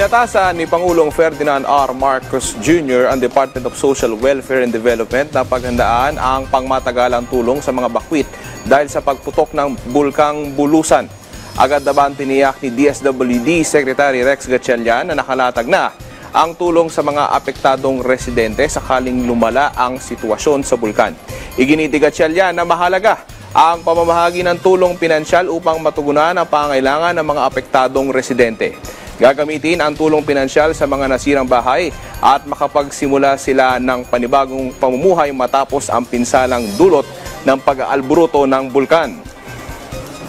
Inatasan ni Pangulong Ferdinand R. Marcos Jr. ang Department of Social Welfare and Development na paghandaan ang pangmatagalang tulong sa mga bakwit dahil sa pagputok ng bulkang Bulusan. Agad naman tiniyak ni DSWD Secretary Rex Gatchalian na nakalatag na ang tulong sa mga apektadong residente sakaling lumala ang sitwasyon sa bulkan. Iginiti Gatchalian na mahalaga ang pamamahagi ng tulong pinansyal upang matugunan ang pangailangan ng mga apektadong residente. Gagamitin ang tulong pinansyal sa mga nasirang bahay at makapagsimula sila ng panibagong pamumuhay matapos ang pinsalang dulot ng pag-aalburuto ng bulkan.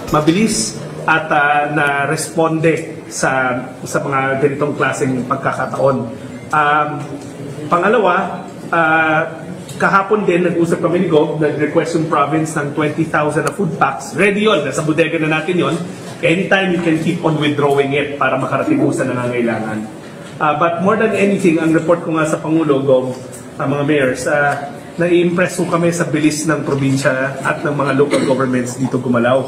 Mabilis at na-responde sa mga ganitong klaseng pagkakataon. Pangalawa, kahapon din nag-usap kami ni Gov, nag-request yung province ng 20,000 na food packs. Ready yun, nasa bodega na natin yun. Anytime you can keep on withdrawing it para makarating mo sa nangangailangan. But more than anything, ang report ko nga sa Pangulo, Gov, mga mayors, nai-impress ko kami sa bilis ng probinsya at ng mga local governments dito gumalaw.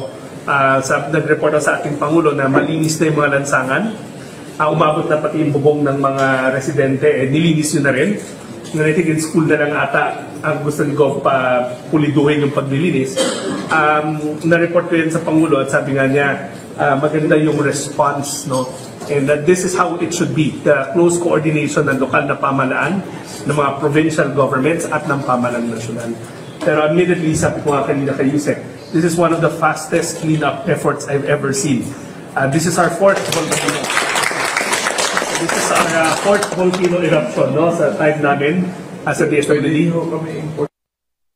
Nag-report sa ating Pangulo na malinis na yung mga lansangan. Umabot na pati yung bubong ng mga residente, nilinis nyo na rin. Narinig in school na lang ata ang gusto ni Gov pa puliduhin yung paglilinis. Na-report ko yun sa Pangulo at sabi nga niya, maganda yung response, no? And that this is how it should be. The close coordination ng lokal na pamahalaan, ng mga provincial governments at ng pamahalaan nasyonal. Pero admittedly, sabi ko nga kanina kay Yusek, this is one of the fastest cleanup efforts I've ever seen. This is our fourth volcano. This is our fourth volcano eruption, no, sa time namin as a DSWD.